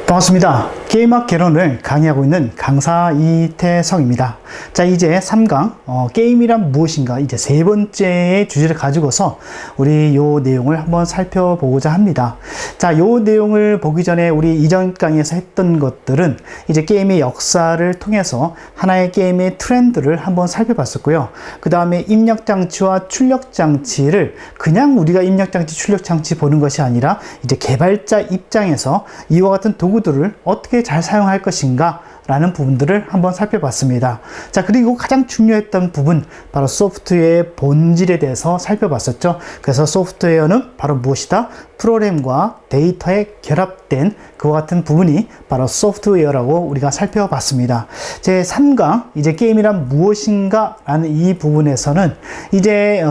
반갑습니다. 게임학 개론을 강의하고 있는 강사 이태성입니다. 자, 이제 3강 게임이란 무엇인가, 이제 세 번째의 주제를 가지고서 우리 요 내용을 한번 살펴보고자 합니다. 자, 요 내용을 보기 전에 우리 이전 강의에서 했던 것들은 이제 게임의 역사를 통해서 하나의 게임의 트렌드를 한번 살펴봤었고요. 그 다음에 입력장치와 출력장치를 그냥 우리가 입력장치, 출력장치 보는 것이 아니라 이제 개발자 입장에서 이와 같은 도구들을 어떻게 잘 사용할 것인가 라는 부분들을 한번 살펴봤습니다. 자, 그리고 가장 중요했던 부분, 바로 소프트웨어의 본질에 대해서 살펴봤었죠. 그래서 소프트웨어는 바로 무엇이다? 프로그램과 데이터에 결합된 그와 같은 부분이 바로 소프트웨어라고 우리가 살펴봤습니다. 제 3강, 이제 게임이란 무엇인가 라는 이 부분에서는 이제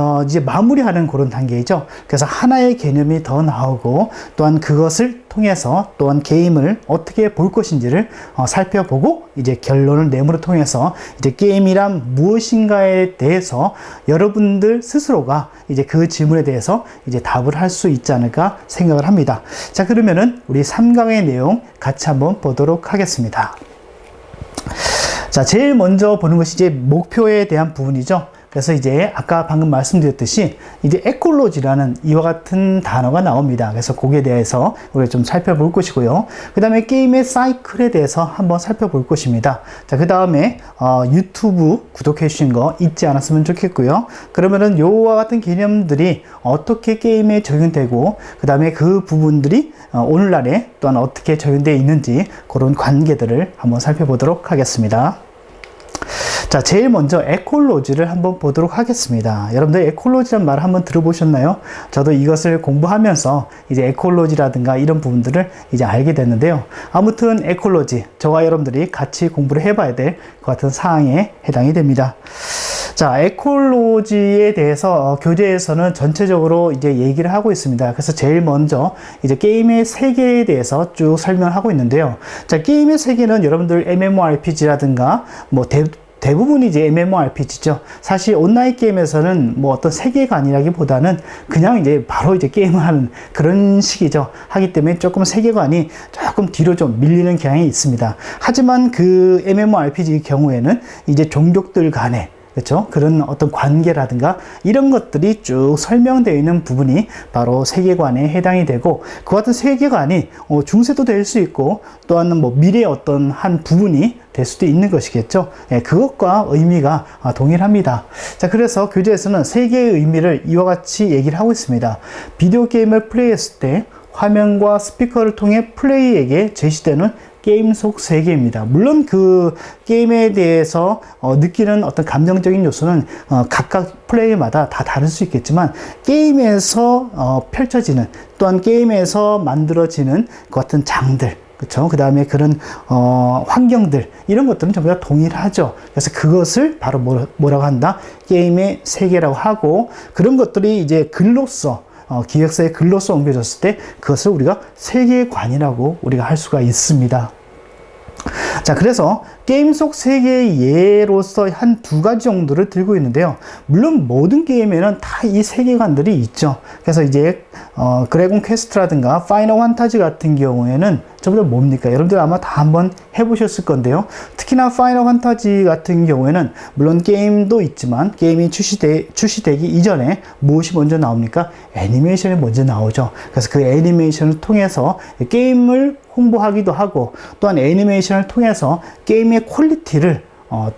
마무리하는 그런 단계이죠. 그래서 하나의 개념이 더 나오고, 또한 그것을 통해서 또한 게임을 어떻게 볼 것인지를 살펴보고, 이제 결론을 내므로 통해서 이제 게임이란 무엇인가에 대해서 여러분들 스스로가 이제 그 질문에 대해서 이제 답을 할 수 있지 않을까 생각을 합니다. 자, 그러면은 우리 3강의 내용 같이 한번 보도록 하겠습니다. 자, 제일 먼저 보는 것이 이제 목표에 대한 부분이죠. 그래서 이제 아까 방금 말씀드렸듯이 이제 에콜로지라는 이와 같은 단어가 나옵니다. 그래서 거기에 대해서 우리가 좀 살펴볼 것이고요. 그 다음에 게임의 사이클에 대해서 한번 살펴볼 것입니다. 자, 그 다음에 유튜브 구독해 주신 거 잊지 않았으면 좋겠고요. 그러면은 요와 같은 개념들이 어떻게 게임에 적용되고, 그 다음에 그 부분들이 오늘날에 또한 어떻게 적용되어 있는지 그런 관계들을 한번 살펴보도록 하겠습니다. 자, 제일 먼저 에콜로지를 한번 보도록 하겠습니다. 여러분들 에콜로지란 말 한번 들어보셨나요? 저도 이것을 공부하면서 이제 에콜로지라든가 이런 부분들을 이제 알게 됐는데요. 아무튼 에콜로지, 저와 여러분들이 같이 공부를 해봐야 될 것 같은 사항에 해당이 됩니다. 자, 에콜로지에 대해서 교재에서는 전체적으로 이제 얘기를 하고 있습니다. 그래서 제일 먼저 이제 게임의 세계에 대해서 쭉 설명하고 있는데요. 자, 게임의 세계는 여러분들 MMORPG라든가 뭐 대부분이 이제 MMORPG죠. 사실 온라인 게임에서는 뭐 어떤 세계관이라기보다는 그냥 이제 바로 이제 게임을 하는 그런 식이죠. 하기 때문에 조금 세계관이 조금 뒤로 좀 밀리는 경향이 있습니다. 하지만 그 MMORPG 경우에는 이제 종족들 간에, 그렇죠? 그런 어떤 관계라든가 이런 것들이 쭉 설명되어 있는 부분이 바로 세계관에 해당이 되고, 그 같은 세계관이 중세도 될 수 있고, 또한 뭐 미래의 어떤 한 부분이 될 수도 있는 것이겠죠. 예, 그것과 의미가 동일합니다. 자, 그래서 교재에서는 세계의 의미를 이와 같이 얘기를 하고 있습니다. 비디오 게임을 플레이했을 때 화면과 스피커를 통해 플레이에게 제시되는 게임 속 세계입니다. 물론 그 게임에 대해서 느끼는 어떤 감정적인 요소는 각각 플레이마다 다 다를 수 있겠지만, 게임에서 펼쳐지는, 또한 게임에서 만들어지는 그 같은 장들, 그렇죠? 그 다음에 그런 환경들, 이런 것들은 전부 다 동일하죠. 그래서 그것을 바로 뭐라고 한다? 게임의 세계라고 하고, 그런 것들이 이제 글로써 기획서의 글로써 옮겨졌을 때 그것을 우리가 세계관이라고 우리가 할 수가 있습니다. 자, 그래서 게임 속 세계의 예로서 한 두 가지 정도를 들고 있는데요. 물론 모든 게임에는 다 이 세계관들이 있죠. 그래서 이제 드래곤 퀘스트라든가 파이널 판타지 같은 경우에는 전부 다 뭡니까? 여러분들 아마 다 한번 해보셨을 건데요. 특히나 파이널 판타지 같은 경우에는 물론 게임도 있지만, 게임이 출시되기 이전에 무엇이 먼저 나옵니까? 애니메이션이 먼저 나오죠. 그래서 그 애니메이션을 통해서 게임을 홍보하기도 하고, 또한 애니메이션을 통해서 게임의 퀄리티를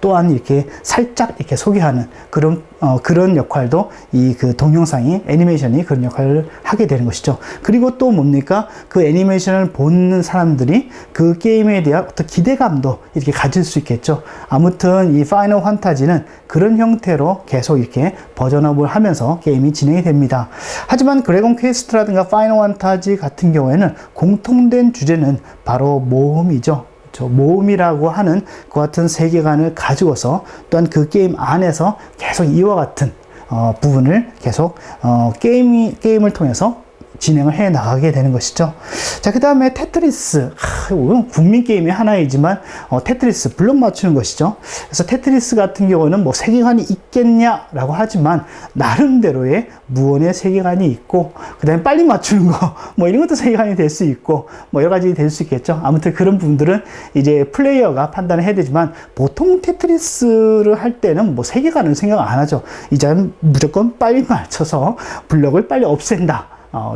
또한 이렇게 살짝 이렇게 소개하는 그런 역할도 이 그 동영상이, 애니메이션이 그런 역할을 하게 되는 것이죠. 그리고 또 뭡니까? 그 애니메이션을 보는 사람들이 그 게임에 대한 어떤 기대감도 이렇게 가질 수 있겠죠. 아무튼 이 파이널 판타지는 그런 형태로 계속 이렇게 버전업을 하면서 게임이 진행이 됩니다. 하지만 드래곤 퀘스트라든가 파이널 판타지 같은 경우에는 공통된 주제는 바로 모험이죠. 모험이라고 하는 그 같은 세계관을 가지고서, 또한 그 게임 안에서 계속 이와 같은 부분을 계속 게임을 통해서 진행을 해 나가게 되는 것이죠. 자, 그 다음에 테트리스. 국민 게임의 하나이지만, 테트리스, 블록 맞추는 것이죠. 그래서 테트리스 같은 경우는 뭐 세계관이 있겠냐라고 하지만, 나름대로의 무언의 세계관이 있고, 그 다음에 빨리 맞추는 거, 뭐 이런 것도 세계관이 될 수 있고, 뭐 여러 가지 될 수 있겠죠. 아무튼 그런 부분들은 이제 플레이어가 판단을 해야 되지만, 보통 테트리스를 할 때는 뭐 세계관을 생각 안 하죠. 이제 무조건 빨리 맞춰서 블록을 빨리 없앤다.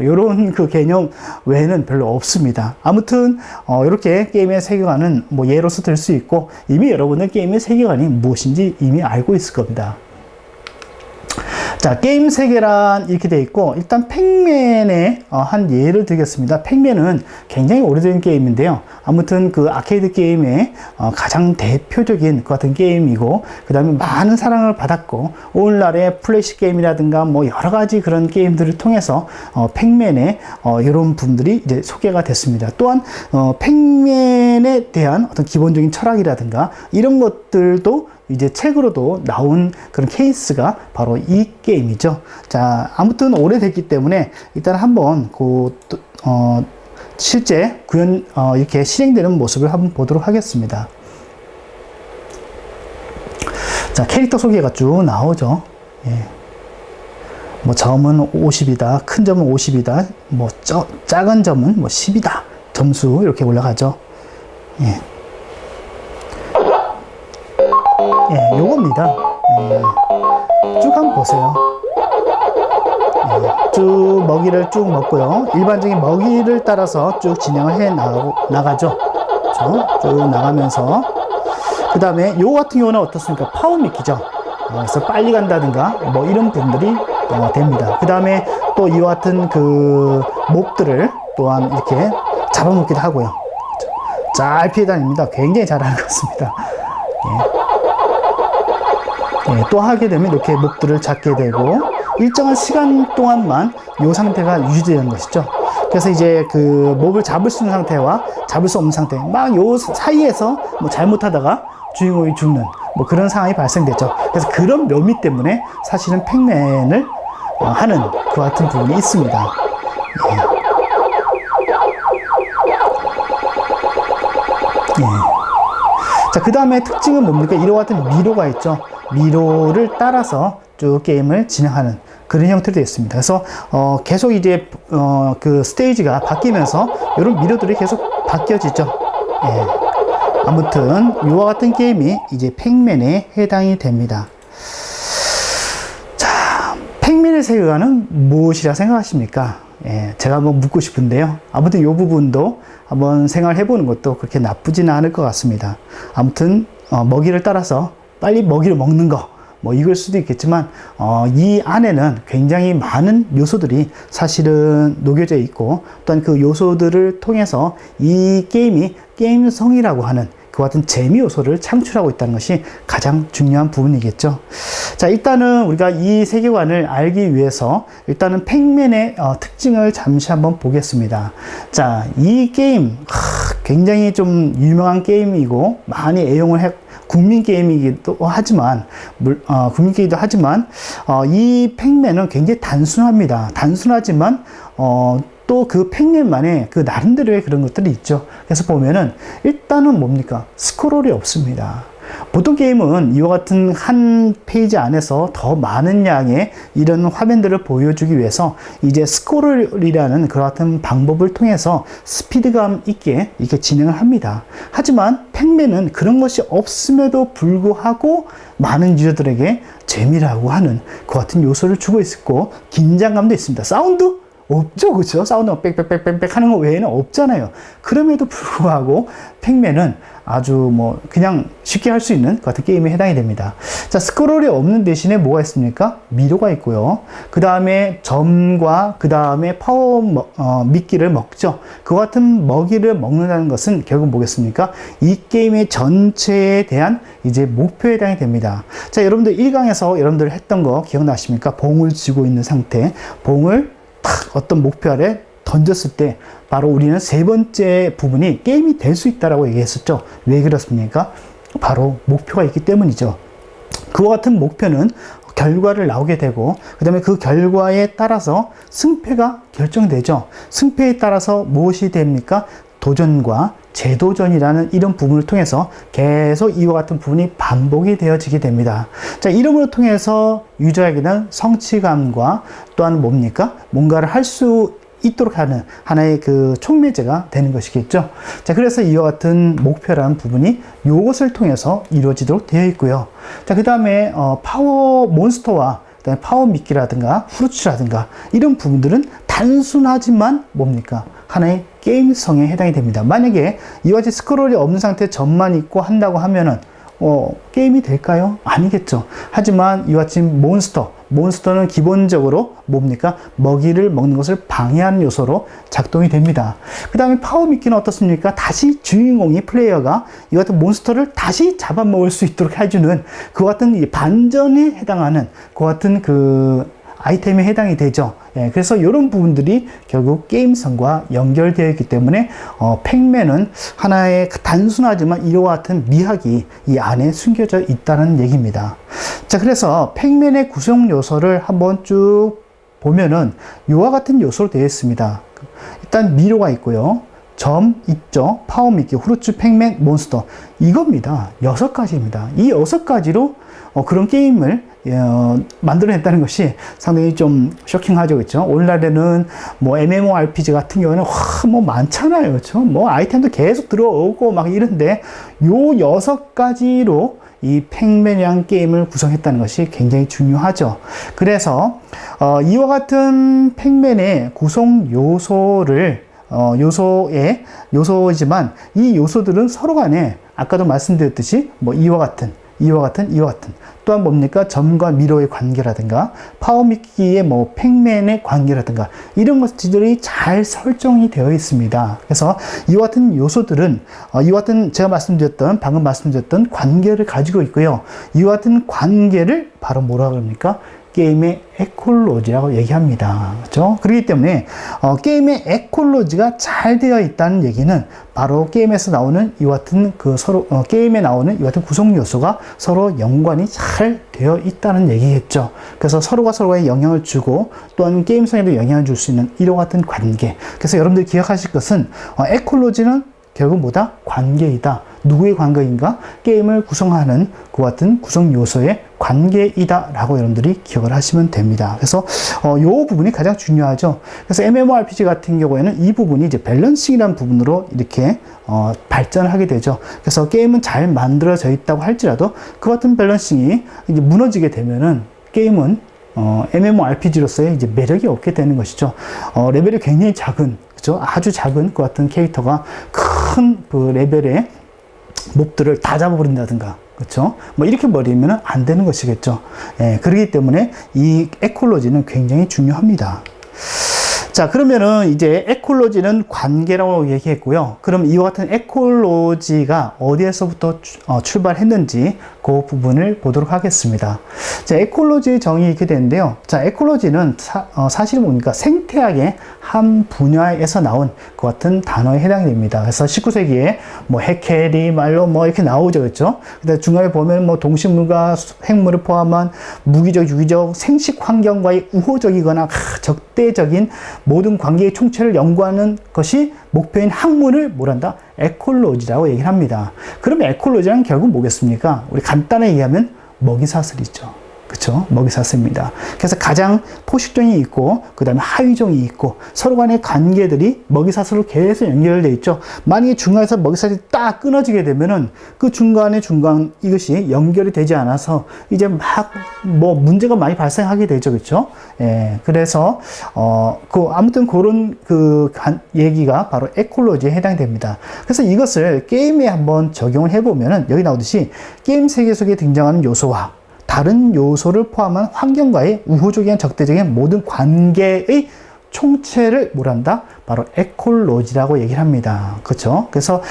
요런 그 개념 외에는 별로 없습니다. 아무튼, 이렇게 게임의 세계관은 뭐 예로서 들 수 있고, 이미 여러분은 게임의 세계관이 무엇인지 이미 알고 있을 겁니다. 자, 게임 세계란 이렇게 되어 있고, 일단 팩맨의 한 예를 들겠습니다. 팩맨은 굉장히 오래된 게임인데요. 아무튼 그 아케이드 게임의 가장 대표적인 그 같은 게임이고, 그 다음에 많은 사랑을 받았고, 오늘날의 플래시 게임이라든가 뭐 여러 가지 그런 게임들을 통해서 팩맨의 이런 분들이 이제 소개가 됐습니다. 또한 팩맨에 대한 어떤 기본적인 철학이라든가 이런 것들도 이제 책으로도 나온 그런 케이스가 바로 이 게임이죠. 자, 아무튼 오래됐기 때문에 일단 한번 실제 이렇게 실행되는 모습을 한번 보도록 하겠습니다. 자, 캐릭터 소개가 쭉 나오죠. 예. 뭐 점은 50이다, 큰 점은 50이다, 뭐 작은 점은 뭐 10이다. 점수 이렇게 올라가죠. 예. 예, 요겁니다. 예, 쭉 한번 보세요. 예, 쭉 먹이를 쭉 먹고요. 일반적인 먹이를 따라서 쭉 진행을 해 나가죠. 쭉 나가면서. 그 다음에 요 같은 경우는 어떻습니까? 파워미키죠. 그래서 빨리 간다든가 뭐 이런 부분들이 됩니다. 그 다음에 또 이와 같은 그 몹들을 또한 이렇게 잡아먹기도 하고요. 잘 피해 다닙니다. 굉장히 잘하는 것 같습니다. 예. 예, 또 하게 되면 이렇게 몹들을 잡게 되고 일정한 시간 동안만 이 상태가 유지되는 것이죠. 그래서 이제 그 몹을 잡을 수 있는 상태와 잡을 수 없는 상태, 막 요 사이에서 뭐 잘못하다가 주인공이 죽는 뭐 그런 상황이 발생되죠. 그래서 그런 묘미 때문에 사실은 팩맨을 하는 그 같은 부분이 있습니다. 예. 예. 자, 그 다음에 특징은 뭡니까? 이와 같은 미로가 있죠. 미로를 따라서 쭉 게임을 진행하는 그런 형태로 되어 있습니다. 그래서 계속 이제 그 스테이지가 바뀌면서 이런 미로들이 계속 바뀌어지죠. 예. 아무튼 이와 같은 게임이 이제 팩맨에 해당이 됩니다. 자, 팩맨의 세계관은 무엇이라 생각하십니까? 예, 제가 한번 묻고 싶은데요. 아무튼 이 부분도 한번 생각해 보는 것도 그렇게 나쁘지는 않을 것 같습니다. 아무튼 먹이를 따라서 빨리 먹이를 먹는 거, 뭐 이걸 수도 있겠지만 이 안에는 굉장히 많은 요소들이 사실은 녹여져 있고, 또한 그 요소들을 통해서 이 게임이 게임성이라고 하는 그 같은 재미 요소를 창출하고 있다는 것이 가장 중요한 부분이겠죠. 자, 일단은 우리가 이 세계관을 알기 위해서 일단은 팩맨의 특징을 잠시 한번 보겠습니다. 자, 이 게임 굉장히 좀 유명한 게임이고 많이 애용을 국민 게임이기도 하지만 이 팩맨은 굉장히 단순합니다. 단순하지만 또 그 팩맨만의 그 나름대로의 그런 것들이 있죠. 그래서 보면은 일단은 뭡니까? 스크롤이 없습니다. 보통 게임은 이와 같은 한 페이지 안에서 더 많은 양의 이런 화면들을 보여주기 위해서 이제 스크롤이라는 그와 같은 방법을 통해서 스피드감 있게 이렇게 진행을 합니다. 하지만 팩맨은 그런 것이 없음에도 불구하고 많은 유저들에게 재미라고 하는 그 같은 요소를 주고 있고 긴장감도 있습니다. 사운드? 없죠, 그렇죠? 사운드가 빽빽빽빽 하는 거 외에는 없잖아요. 그럼에도 불구하고 팩맨은 아주 뭐 그냥 쉽게 할 수 있는 그 같은 게임에 해당이 됩니다. 자, 스크롤이 없는 대신에 뭐가 있습니까? 미로가 있고요. 그 다음에 점과 그 다음에 미끼를 먹죠. 그 같은 먹이를 먹는다는 것은 결국 뭐겠습니까? 이 게임의 전체에 대한 이제 목표에 해당이 됩니다. 자, 여러분들 1강에서 여러분들 했던 거 기억나십니까? 봉을 쥐고 있는 상태, 봉을 탁 어떤 목표 아래 던졌을 때 바로 우리는 세 번째 부분이 게임이 될 수 있다라고 얘기했었죠. 왜 그렇습니까? 바로 목표가 있기 때문이죠. 그와 같은 목표는 결과를 나오게 되고, 그 다음에 그 결과에 따라서 승패가 결정되죠. 승패에 따라서 무엇이 됩니까? 도전과 재도전이라는 이런 부분을 통해서 계속 이와 같은 부분이 반복이 되어지게 됩니다. 자, 이름을 통해서 유저에게는 성취감과 또한 뭡니까? 뭔가를 할 수 있도록 하는 하나의 그 촉매제가 되는 것이겠죠. 자, 그래서 이와 같은 목표라는 부분이 이것을 통해서 이루어지도록 되어 있고요. 자, 그 다음에 파워 몬스터와 그다음에 파워 미끼라든가 후르츠라든가 이런 부분들은 단순하지만 뭡니까? 하나의 게임성에 해당이 됩니다. 만약에 이와 같이 스크롤이 없는 상태에 점만 있고 한다고 하면은 게임이 될까요? 아니겠죠. 하지만 이와 같이 몬스터는 기본적으로 뭡니까? 먹이를 먹는 것을 방해하는 요소로 작동이 됩니다. 그 다음에 파워 미끼는 어떻습니까? 다시 주인공이 플레이어가 이 같은 몬스터를 다시 잡아먹을 수 있도록 해주는 그 같은 반전에 해당하는 그 같은 그 아이템에 해당이 되죠. 예, 그래서 이런 부분들이 결국 게임성과 연결되어 있기 때문에 팩맨은 하나의 단순하지만 이와 같은 미학이 이 안에 숨겨져 있다는 얘기입니다. 자, 그래서 팩맨의 구성 요소를 한번 쭉 보면은 이와 같은 요소로 되어 있습니다. 일단 미로가 있고요. 점 있죠. 파워 미끼, 후르츠, 팩맨, 몬스터. 이겁니다. 6가지입니다. 이 6가지로 그런 게임을 만들어냈다는 것이 상당히 좀 쇼킹하죠. 그렇죠? 오늘날에는 뭐 MMORPG 같은 경우는 뭐 많잖아요. 그렇죠? 뭐 아이템도 계속 들어오고 막 이런데 요 6가지로 이 팩맨이라는 게임을 구성했다는 것이 굉장히 중요하죠. 그래서 이와 같은 팩맨의 구성 요소를 요소이지만 이 요소들은 서로 간에 아까도 말씀드렸듯이 뭐 이와 같은 또한 뭡니까? 점과 미로의 관계라든가 파워 미끼의 뭐 팩맨의 관계라든가 이런 것들이 잘 설정이 되어 있습니다. 그래서 이와 같은 요소들은 이와 같은 방금 말씀드렸던 관계를 가지고 있고요. 이와 같은 관계를 바로 뭐라 그럽니까? 게임의 에콜로지라고 얘기합니다. 그렇죠? 그렇기 때문에 게임의 에콜로지가 잘 되어 있다는 얘기는 바로 게임에서 나오는 이와 같은 게임에 나오는 이와 같은 구성 요소가 서로 연관이 잘 되어 있다는 얘기겠죠. 그래서 서로가 서로에 영향을 주고 또한 게임성에도 영향을 줄 수 있는 이와 같은 관계. 그래서 여러분들이 기억하실 것은 에콜로지는 결국 뭐다? 관계이다. 누구의 관계인가? 게임을 구성하는 그 같은 구성 요소의 관계이다 라고 여러분들이 기억을 하시면 됩니다. 그래서 이 부분이 가장 중요하죠. 그래서 MMORPG 같은 경우에는 이 부분이 이제 밸런싱이라는 부분으로 이렇게 발전을 하게 되죠. 그래서 게임은 잘 만들어져 있다고 할지라도 그 같은 밸런싱이 이제 무너지게 되면은 게임은 MMORPG로서의 이제 매력이 없게 되는 것이죠. 레벨이 굉장히 작은, 그죠? 아주 작은 그 같은 캐릭터가 큰 그 레벨의 몹들을 다 잡아버린다든가, 그렇죠? 뭐 이렇게 버리면 안 되는 것이겠죠. 예, 그렇기 때문에 이 에콜로지는 굉장히 중요합니다. 자, 그러면은 이제 에콜로지는 관계라고 얘기했고요. 그럼 이와 같은 에콜로지가 어디에서부터 출발했는지 그 부분을 보도록 하겠습니다. 자, 에콜로지의 정의 이렇게 되는데요. 자, 에콜로지는 사실 뭡니까? 생태학의 한 분야에서 나온 그 같은 단어에 해당이 됩니다. 그래서 19세기에 뭐 해캐리 말로 뭐 이렇게 나오죠. 그렇죠? 근데 중간에 보면 뭐 동식물과 핵물을 포함한 무기적, 유기적 생식 환경과의 우호적이거나 적대적인 모든 관계의 총체를 연구하는 것이 목표인 학문을 뭐란다? 에콜로지라고 얘기를 합니다. 그럼 에콜로지는 결국 뭐겠습니까? 우리 간단하게 얘기하면 먹이사슬이죠. 그렇죠? 먹이사슬입니다. 그래서 가장 포식종이 있고 그 다음에 하위종이 있고 서로 간의 관계들이 먹이사슬로 계속 연결되어 있죠. 만약에 중간에서 먹이사슬이 딱 끊어지게 되면은 그 중간 이것이 연결이 되지 않아서 이제 막 뭐 문제가 많이 발생하게 되죠. 그렇죠? 예, 그래서 아무튼 그런 얘기가 바로 에콜로지에 해당이 됩니다. 그래서 이것을 게임에 한번 적용을 해보면은 여기 나오듯이 게임 세계 속에 등장하는 요소와 다른 요소를 포함한 환경과의 우호적인 적대적인 모든 관계의 총체를 뭐란다? 바로 에콜로지라고 얘기를 합니다. 그렇죠? 그래서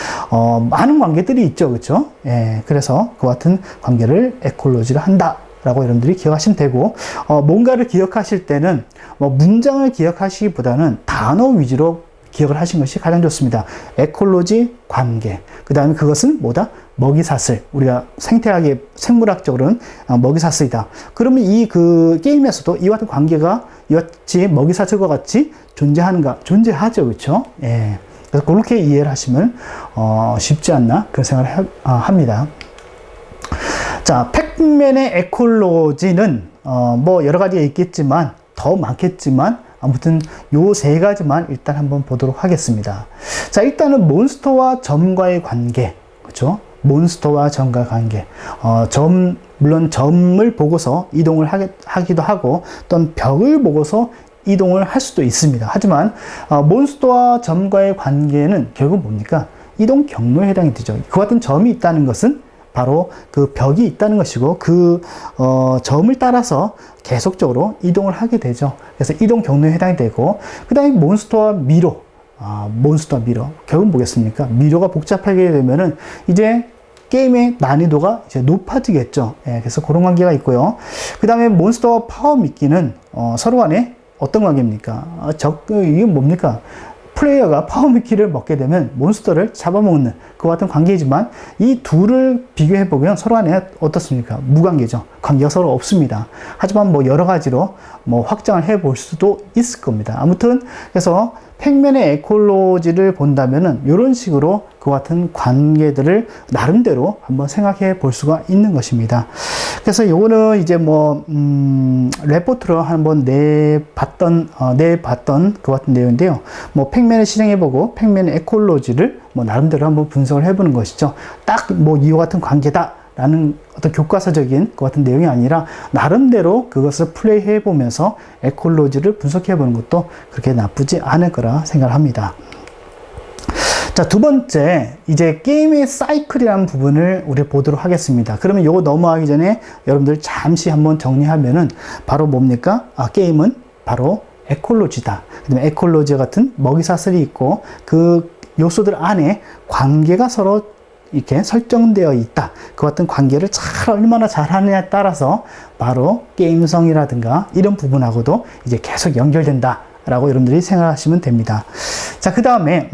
많은 관계들이 있죠. 그렇죠? 예, 그래서 그 같은 관계를 에콜로지를 한다. 라고 여러분들이 기억하시면 되고, 뭔가를 기억하실 때는 문장을 기억하시기보다는 단어 위주로 기억을 하신 것이 가장 좋습니다. 에콜로지, 관계. 그 그 다음에 그것은 뭐다? 먹이사슬. 우리가 생태학의 생물학적으로는 먹이사슬이다. 그러면 이 그 게임에서도 이와 같은 관계가 이같이 먹이사슬과 같이 존재하는가? 존재하죠. 그렇죠? 예. 그래서 그렇게 이해를 하시면 쉽지 않나? 그런 생각을 합니다. 자, 팩맨의 에콜로지는 뭐 여러 가지가 있겠지만 더 많겠지만 아무튼 요 세 가지만 일단 한번 보도록 하겠습니다. 자, 일단은 몬스터와 점과의 관계, 그렇죠? 몬스터와 점과 관계. 물론 점을 보고서 이동을 하기도 하고 또는 벽을 보고서 이동을 할 수도 있습니다. 하지만 몬스터와 점과의 관계는 결국 뭡니까? 이동 경로에 해당이 되죠. 그 같은 점이 있다는 것은 바로 그 벽이 있다는 것이고 그 점을 따라서 계속적으로 이동을 하게 되죠. 그래서 이동 경로에 해당이 되고 그 다음에 몬스터와 미로. 몬스터와 미로. 결국 뭐겠습니까? 미로가 복잡하게 되면은 이제 게임의 난이도가 이제 높아지겠죠. 예, 그래서 그런 관계가 있고요. 그 다음에 몬스터와 파워 미끼는 서로 간에 어떤 관계입니까? 이게 뭡니까? 플레이어가 파워미키를 먹게 되면 몬스터를 잡아먹는 그와 같은 관계이지만 이 둘을 비교해보면 서로 간에 어떻습니까? 무관계죠. 관계가 서로 없습니다. 하지만 뭐 여러 가지로 뭐 확장을 해볼 수도 있을 겁니다. 아무튼 그래서 팩맨의 에콜로지를 본다면은 이런 식으로 그와 같은 관계들을 나름대로 한번 생각해 볼 수가 있는 것입니다. 그래서 요거는 이제 뭐 레포트로 한번 내봤던 그와 같은 내용인데요. 뭐 팩맨을 실행해보고 팩맨의 에콜로지를 뭐 나름대로 한번 분석을 해보는 것이죠. 딱 뭐 이와 같은 관계다. 라는 어떤 교과서적인 것 같은 내용이 아니라 나름대로 그것을 플레이해 보면서 에콜로지를 분석해 보는 것도 그렇게 나쁘지 않을 거라 생각을 합니다. 자, 두 번째, 이제 게임의 사이클이라는 부분을 우리 보도록 하겠습니다. 그러면 요거 넘어가기 전에 여러분들 잠시 한번 정리하면은 바로 뭡니까? 게임은 바로 에콜로지다. 그 다음에 에콜로지 같은 먹이사슬이 있고 그 요소들 안에 관계가 서로 이렇게 설정되어 있다. 그 같은 관계를 얼마나 잘하느냐에 따라서 바로 게임성이라든가 이런 부분하고도 이제 계속 연결된다. 라고 여러분들이 생각하시면 됩니다. 자, 그 다음에,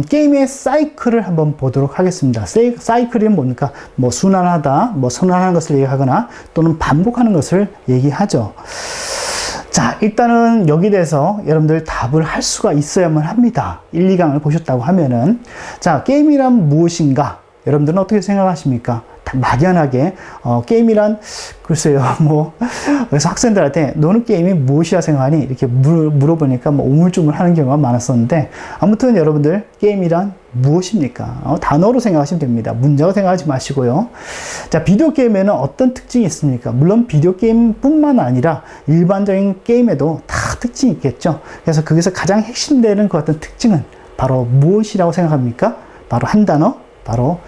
게임의 사이클을 한번 보도록 하겠습니다. 사이클이 뭡니까? 뭐, 순환하다, 뭐, 선환하는 것을 얘기하거나 또는 반복하는 것을 얘기하죠. 자, 일단은 여기에 대해서 여러분들 답을 할 수가 있어야만 합니다. 1, 2강을 보셨다고 하면은. 자, 게임이란 무엇인가? 여러분들은 어떻게 생각하십니까? 막연하게 게임이란 글쎄요 뭐 그래서 학생들한테 너는 게임이 무엇이라 생각하니 이렇게 물어보니까 뭐 우물쭈물하는 경우가 많았었는데 아무튼 여러분들 게임이란 무엇입니까? 단어로 생각하시면 됩니다. 문제로 생각하지 마시고요. 자, 비디오 게임에는 어떤 특징이 있습니까? 물론 비디오 게임뿐만 아니라 일반적인 게임에도 다 특징이 있겠죠. 그래서 거기서 가장 핵심되는 그 어떤 특징은 바로 무엇이라고 생각합니까? 바로 한 단어, 바로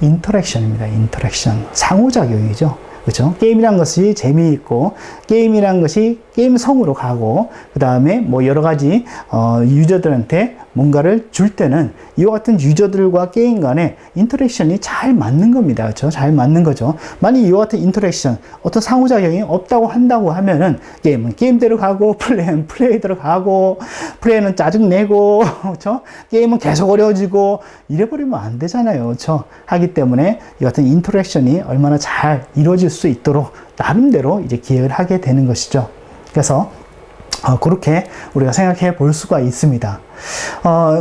인터랙션입니다. 인터랙션. 상호작용이죠. 그렇죠? 게임이란 것이 재미있고, 게임이란 것이 게임성으로 가고, 그 다음에 뭐 여러 가지, 유저들한테 뭔가를 줄 때는 이와 같은 유저들과 게임 간의 인터랙션이 잘 맞는 겁니다. 그렇죠? 잘 맞는 거죠. 만약 이와 같은 인터랙션, 어떤 상호작용이 없다고 한다고 하면은 게임은 게임대로 가고, 플레이는 플레이대로 가고, 플레이는 짜증내고, 그렇죠? 게임은 계속 어려워지고, 이래버리면 안 되잖아요. 그렇죠? 하기 때문에 이 같은 인터랙션이 얼마나 잘 이루어질 수 있도록 나름대로 이제 기획을 하게 되는 것이죠. 그래서 그렇게 우리가 생각해 볼 수가 있습니다.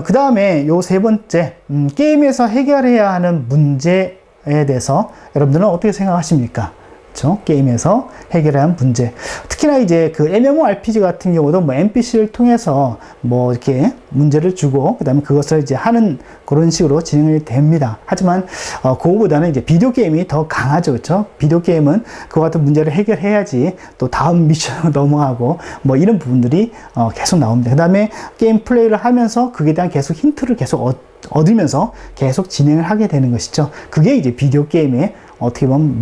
그 다음에 요 세 번째, 게임에서 해결해야 하는 문제에 대해서 여러분들은 어떻게 생각하십니까? 그렇죠? 게임에서 해결해야 하는 문제. 특히나 이제 그 MMORPG 같은 경우도 뭐 NPC를 통해서 뭐 이렇게 문제를 주고, 그 다음에 그것을 이제 하는 그런 식으로 진행이 됩니다. 하지만, 그거보다는 이제 비디오 게임이 더 강하죠. 그렇죠? 비디오 게임은 그와 같은 문제를 해결해야지 또 다음 미션으로 넘어가고, 뭐 이런 부분들이 계속 나옵니다. 그 다음에 게임 플레이를 하면서 그에 대한 계속 힌트를 계속 얻으면서 계속 진행을 하게 되는 것이죠. 그게 이제 비디오 게임의 어떻게 보면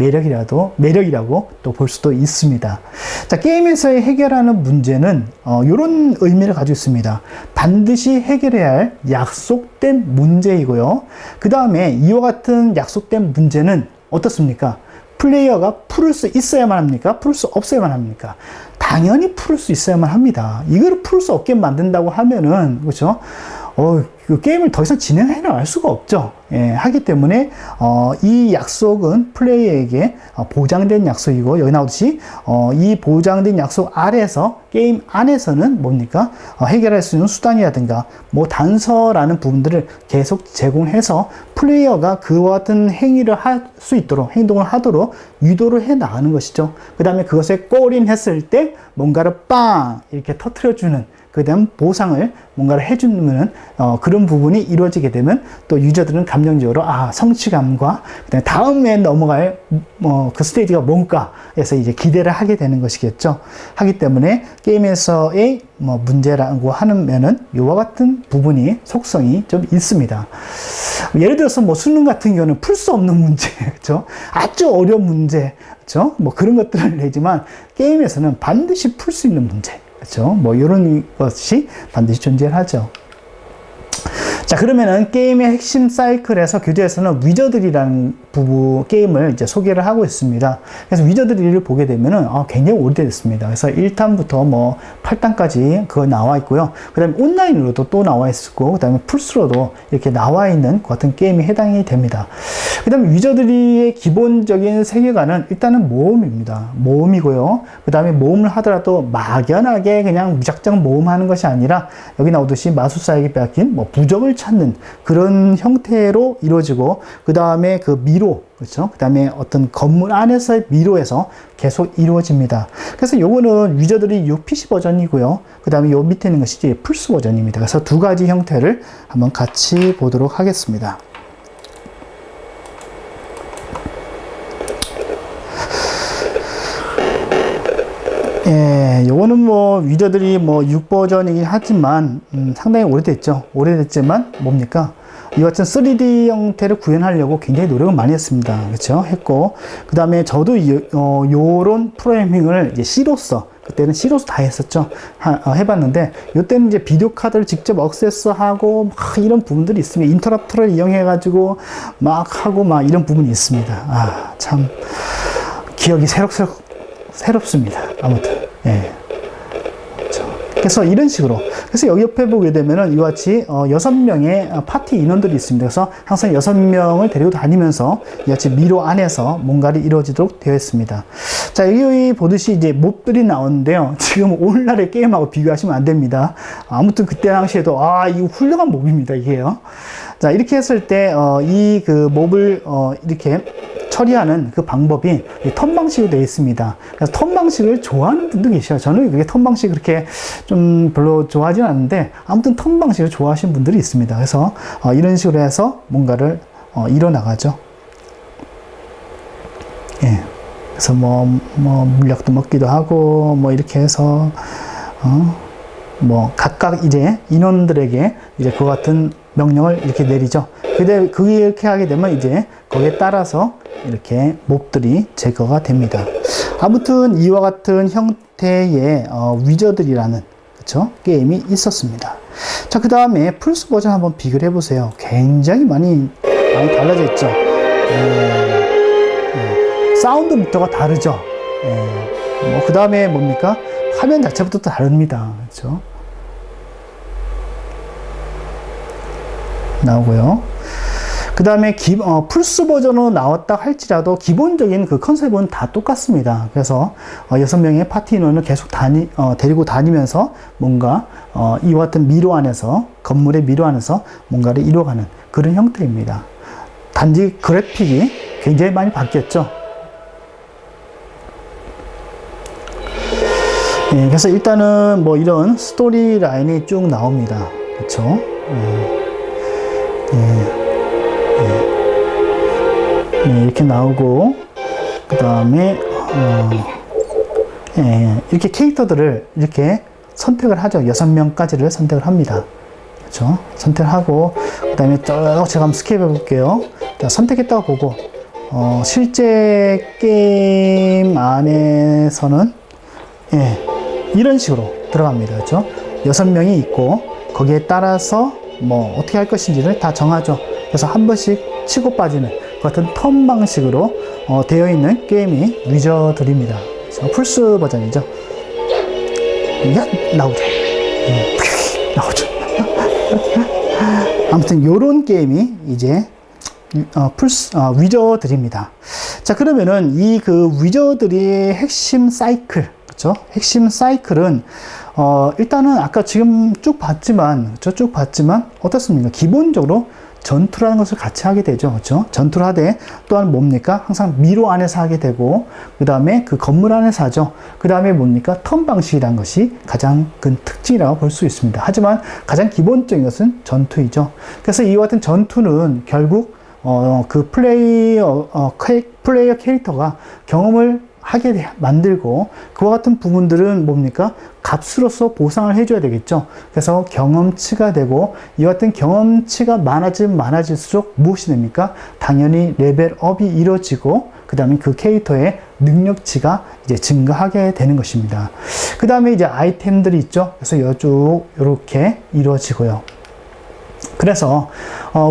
매력이라고 또 볼 수도 있습니다. 자, 게임에서 해결하는 문제는 이런 의미를 가지고 있습니다. 반드시 해결해야 할 약속된 문제이고요. 그 다음에 이와 같은 약속된 문제는 어떻습니까? 플레이어가 풀을 수 있어야만 합니까? 풀을 수 없어야만 합니까? 당연히 풀을 수 있어야만 합니다. 이걸 풀 수 없게 만든다고 하면은, 그렇죠? 그 게임을 더 이상 진행해 나갈 수가 없죠. 예, 하기 때문에 이 약속은 플레이어에게 보장된 약속이고, 여기 나오듯이 이 보장된 약속 아래에서 게임 안에서는 뭡니까? 해결할 수 있는 수단이라든가 뭐 단서라는 부분들을 계속 제공해서 플레이어가 그와 같은 행위를 할 수 있도록, 행동을 하도록 유도를 해 나가는 것이죠. 그 다음에 그것에 골인했을 때 뭔가를 빵 이렇게 터트려주는, 그 다음 보상을 뭔가를 해주는 그런 부분이 이루어지게 되면 또 유저들은 감정적으로 성취감과 그다음에 다음에 넘어갈 그 스테이지가 뭔가 해서 이제 기대를 하게 되는 것이겠죠. 하기 때문에 게임에서의 문제라고 하면은 이와 같은 부분이 속성이 좀 있습니다. 예를 들어서 수능 같은 경우는 풀 수 없는 문제, 그렇죠? 아주 어려운 문제, 그렇죠? 그런 것들을 내지만 게임에서는 반드시 풀 수 있는 문제, 그렇죠? 이런 것이 반드시 존재하죠. 자, 그러면은 게임의 핵심 사이클에서 교재에서는 위저들이라는 게임을 이제 소개를 하고 있습니다. 그래서 위저들이를 보게 되면은 굉장히 오래됐습니다. 그래서 1탄부터 8탄까지 그거 나와 있고요. 그 다음에 온라인으로도 또 나와 있고, 그 다음에 플스로도 이렇게 나와 있는 그 같은 게임이 해당이 됩니다. 그 다음에 위저들이의 기본적인 세계관은 일단은 모험입니다. 모험이고요. 그 다음에 모험을 하더라도 막연하게 그냥 무작정 모험하는 것이 아니라 여기 나오듯이 마술사에게 빼앗긴 부적을 찾는 그런 형태로 이루어지고, 그 다음에 그 미로, 그렇죠? 그 다음에 어떤 건물 안에서의 미로에서 계속 이루어집니다. 그래서 요거는 위저들이 PC 버전이고요. 그 다음에 요 밑에 있는 것이 이제 플스 버전입니다. 그래서 두 가지 형태를 한번 같이 보도록 하겠습니다. 예, 요거는 위저들이 6버전이긴 하지만, 상당히 오래됐죠. 오래됐지만, 뭡니까? 이 같은 3D 형태를 구현하려고 굉장히 노력을 많이 했습니다. 그렇죠? 했고, 그 다음에 저도 요런 프로그래밍을 이제 C로서, 그때는 C로서 다 했었죠. 해봤는데, 요때는 이제 비디오 카드를 직접 액세스하고, 이런 부분들이 있습니다. 인터럽터를 이용해가지고, 하고, 이런 부분이 있습니다. 참, 기억이 새롭습니다. 아무튼, 예. 그래서 이런 식으로. 그래서 여기 옆에 보게 되면은 이와 같이 6명의 파티 인원들이 있습니다. 그래서 항상 6명을 데리고 다니면서 이와 같이 미로 안에서 뭔가를 이루어지도록 되어 있습니다. 자, 여기 보듯이 이제 몹들이 나오는데요. 지금 오늘날의 게임하고 비교하시면 안 됩니다. 아무튼 그때 당시에도 이거 훌륭한 몹입니다. 이게요. 자, 이렇게 했을 때 이 그 몹을 이렇게 처리하는 그 방법이 턴 방식으로 되어 있습니다. 그래서 턴 방식을 좋아하는 분도 계셔요. 저는 그게 턴 방식 그렇게 좀 별로 좋아하진 않는데, 아무튼 턴 방식을 좋아하시는 분들이 있습니다. 그래서 이런 식으로 해서 뭔가를 이뤄나가죠. 예. 그래서 물약도 먹기도 하고, 이렇게 해서, 각각 이제 인원들에게 이제 그 같은 명령을 이렇게 내리죠. 근데 그렇게 하게 되면 이제 거기에 따라서 이렇게 몹들이 제거가 됩니다. 아무튼 이와 같은 형태의 위저들이라는, 그쵸? 게임이 있었습니다. 자, 그 다음에 플스 버전 한번 비교를 해보세요. 굉장히 많이 달라져 있죠. 사운드부터가 다르죠. 그 다음에 뭡니까? 화면 자체부터 다릅니다. 그렇죠? 나오고요. 그 다음에 플스 버전으로 나왔다 할지라도 기본적인 그 컨셉은 다 똑같습니다. 그래서 6명의 파티 인원을 계속 데리고 다니면서 뭔가 이와 같은 미로 안에서, 건물의 미로 안에서 뭔가를 이루어가는 그런 형태입니다. 단지 그래픽이 굉장히 많이 바뀌었죠. 예, 그래서 일단은 이런 스토리 라인이 쭉 나옵니다. 그렇죠? 이렇게 나오고, 그 다음에 이렇게 캐릭터들을 이렇게 선택을 하죠. 6명까지를 선택을 합니다. 그렇죠? 선택하고, 그 다음에 제가 한번 스킵 해볼게요. 자, 선택했다고 보고, 실제 게임 안에서는 이런 식으로 들어갑니다. 그렇죠? 6명이 있고, 거기에 따라서 어떻게 할 것인지를 다 정하죠. 그래서 한 번씩 치고 빠지는 그 같은 턴 방식으로 되어 있는 게임이 위저들입니다. 플스 버전이죠. 나오죠. 나오죠. 아무튼 요런 게임이 이제 위저들입니다. 자, 그러면은 이 그 위저들의 핵심 사이클, 그렇죠? 핵심 사이클은 일단은 아까 지금 쭉 봤지만 어떻습니까? 기본적으로 전투라는 것을 같이 하게 되죠. 그렇죠? 전투를 하되 또한 뭡니까? 항상 미로 안에서 하게 되고, 그 다음에 그 건물 안에서 하죠. 그 다음에 뭡니까? 턴 방식이라는 것이 가장 큰 특징이라고 볼 수 있습니다. 하지만 가장 기본적인 것은 전투이죠. 그래서 이와 같은 전투는 결국 그 플레이어 캐릭터가 경험을 하게 만들고, 그와 같은 부분들은 뭡니까? 값으로서 보상을 해줘야 되겠죠. 그래서 경험치가 되고, 이와 같은 경험치가 많아질수록 무엇이 됩니까? 당연히 레벨업이 이루어지고, 그 다음에 그 캐릭터의 능력치가 이제 증가하게 되는 것입니다. 그 다음에 이제 아이템들이 있죠. 그래서 쭉 이렇게 이루어지고요. 그래서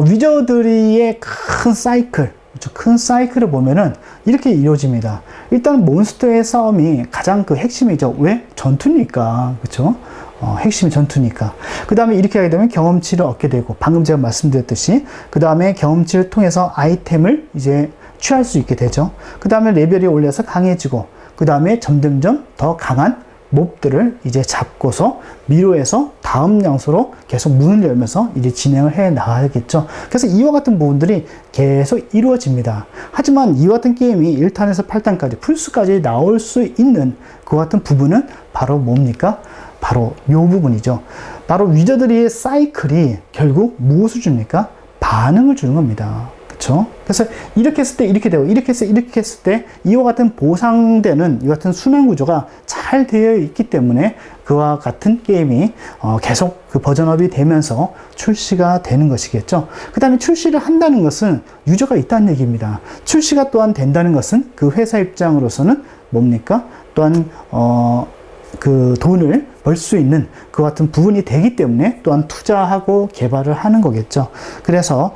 위저들의 큰 사이클, 큰 사이클을 보면은 이렇게 이루어집니다. 일단 몬스터의 싸움이 가장 그 핵심이죠. 왜? 전투니까. 그렇죠? 핵심이 전투니까. 그 다음에 이렇게 하게 되면 경험치를 얻게 되고, 방금 제가 말씀드렸듯이 그 다음에 경험치를 통해서 아이템을 이제 취할 수 있게 되죠. 그 다음에 레벨이 올려서 강해지고, 그 다음에 점점점 더 강한 몹들을 이제 잡고서 미로에서 다음 장소로 계속 문을 열면서 이제 진행을 해 나가겠죠. 그래서 이와 같은 부분들이 계속 이루어집니다. 하지만 이와 같은 게임이 1탄에서 8탄까지 풀스까지 나올 수 있는 그 같은 부분은 바로 뭡니까? 바로 이 부분이죠. 바로 위저들의 사이클이 결국 무엇을 줍니까? 반응을 주는 겁니다. 그렇죠? 그래서 이렇게 했을 때 이렇게 되고, 이렇게 했을 때 이와 같은 보상되는 이 같은 순환 구조가 잘 되어 있기 때문에 그와 같은 게임이 계속 그 버전업이 되면서 출시가 되는 것이겠죠. 그 다음에 출시를 한다는 것은 유저가 있다는 얘기입니다. 출시가 또한 된다는 것은 그 회사 입장으로서는 뭡니까? 또한 그 돈을 벌 수 있는 그 같은 부분이 되기 때문에 또한 투자하고 개발을 하는 거겠죠. 그래서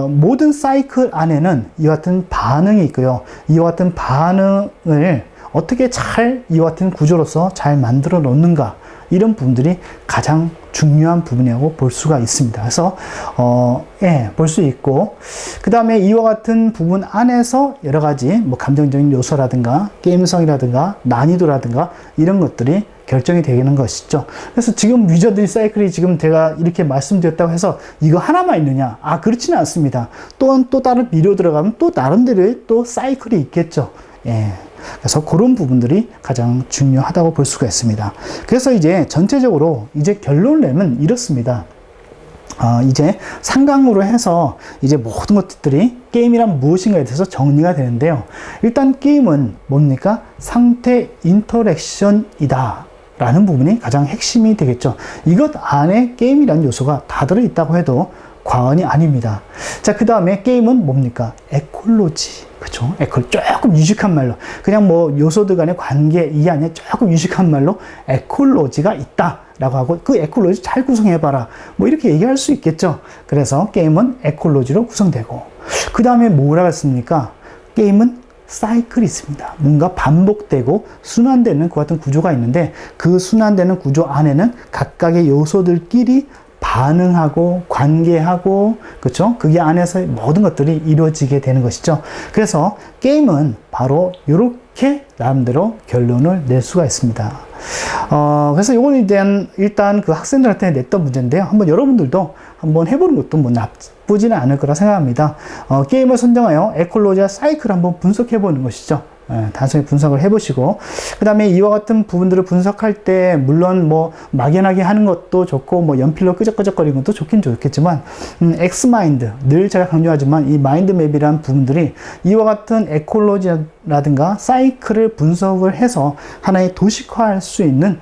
모든 사이클 안에는 이와 같은 반응이 있고요. 이와 같은 반응을 어떻게 잘 이와 같은 구조로서 잘 만들어 놓는가, 이런 부분들이 가장 중요한 부분이라고 볼 수가 있습니다. 그래서 볼 수 있고, 그 다음에 이와 같은 부분 안에서 여러 가지 뭐 감정적인 요소라든가 게임성이라든가 난이도라든가 이런 것들이 결정이 되는 것이죠. 그래서 지금 위저들의 사이클이 지금 제가 이렇게 말씀드렸다고 해서 이거 하나만 있느냐? 그렇지는 않습니다. 또한 또 다른 미로 들어가면 또 나름대로의 또 사이클이 있겠죠. 그래서 그런 부분들이 가장 중요하다고 볼 수가 있습니다. 그래서 이제 전체적으로 이제 결론을 내면 이렇습니다. 이제 3강으로 해서 이제 모든 것들이 게임이란 무엇인가에 대해서 정리가 되는데요. 일단 게임은 뭡니까? 상태 인터랙션이다 라는 부분이 가장 핵심이 되겠죠. 이것 안에 게임이라는 요소가 다 들어있다고 해도 과언이 아닙니다. 자, 그 다음에 게임은 뭡니까? 에콜로지. 그쵸? 조금 유식한 말로. 그냥 뭐 요소들 간의 관계, 이 안에 조금 유식한 말로 에콜로지가 있다. 라고 하고, 그 에콜로지 잘 구성해봐라. 뭐 이렇게 얘기할 수 있겠죠. 그래서 게임은 에콜로지로 구성되고, 그 다음에 뭐라고 했습니까? 게임은 사이클이 있습니다. 뭔가 반복되고 순환되는 그 같은 구조가 있는데, 그 순환되는 구조 안에는 각각의 요소들끼리 반응하고 관계하고, 그렇죠? 그게 안에서 모든 것들이 이루어지게 되는 것이죠. 그래서 게임은 바로 이렇게 나름대로 결론을 낼 수가 있습니다. 그래서 이거에 대한 일단 그 학생들한테 냈던 문제인데요. 한번 여러분들도 한번 해보는 것도 뭐 나쁘지는 않을 거라 생각합니다. 게임을 선정하여 에콜로지와 사이클을 한번 분석해보는 것이죠. 단순히 분석을 해보시고, 그 다음에 이와 같은 부분들을 분석할 때 물론 뭐 막연하게 하는 것도 좋고 뭐 연필로 끄적끄적거리는 것도 좋긴 좋겠지만, 엑스마인드, 늘 제가 강조하지만 이 마인드맵이라는 부분들이 이와 같은 에콜로지라든가 사이클을 분석을 해서 하나의 도식화할 수 있는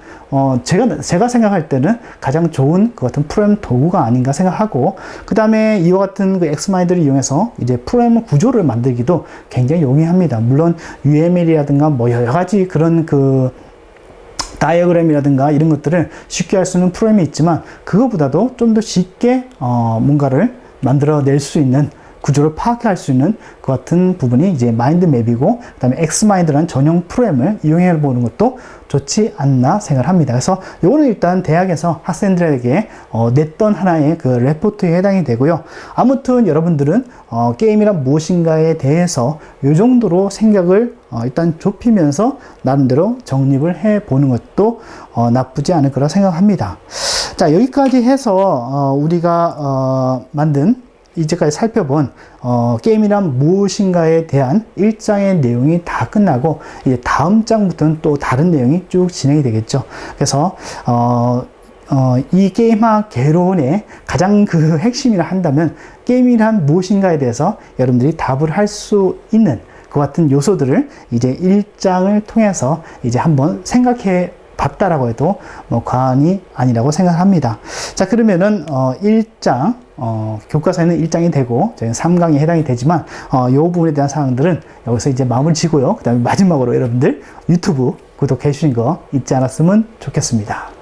제가 생각할 때는 가장 좋은 그 같은 프로그램 도구가 아닌가 생각하고, 그 다음에 이와 같은 그 엑스마인드를 이용해서 이제 프로그램 구조를 만들기도 굉장히 용이합니다. 물론 UML이라든가 뭐 여러 가지 그런 그 다이어그램이라든가 이런 것들을 쉽게 할 수 있는 프로그램이 있지만, 그거보다도 좀 더 쉽게 뭔가를 만들어낼 수 있는 구조를 파악할 수 있는 그 같은 부분이 이제 마인드맵이고, 그 다음에 엑스마인드라는 전용 프로그램을 이용해 보는 것도 좋지 않나 생각을 합니다. 그래서 요거는 일단 대학에서 학생들에게 냈던 하나의 그 레포트에 해당이 되고요. 아무튼 여러분들은 게임이란 무엇인가에 대해서 요 정도로 생각을 일단 좁히면서 나름대로 정립을 해 보는 것도 나쁘지 않을 거라 생각합니다. 자, 여기까지 해서 우리가 만든 이제까지 살펴본 게임이란 무엇인가에 대한 1장의 내용이 다 끝나고, 이제 다음 장부터는 또 다른 내용이 쭉 진행이 되겠죠. 그래서 이 게임학 개론의 가장 그 핵심이라 한다면 게임이란 무엇인가에 대해서 여러분들이 답을 할 수 있는 그 같은 요소들을 이제 1장을 통해서 이제 한번 생각해 봤다라고 해도 뭐 과언이 아니라고 생각합니다. 자, 그러면은 1장 교과서에는 1장이 되고 저희는 3강에 해당이 되지만 이 부분에 대한 사항들은 여기서 이제 마음을 지고요. 그 다음에 마지막으로 여러분들 유튜브 구독해 주신 거 잊지 않았으면 좋겠습니다.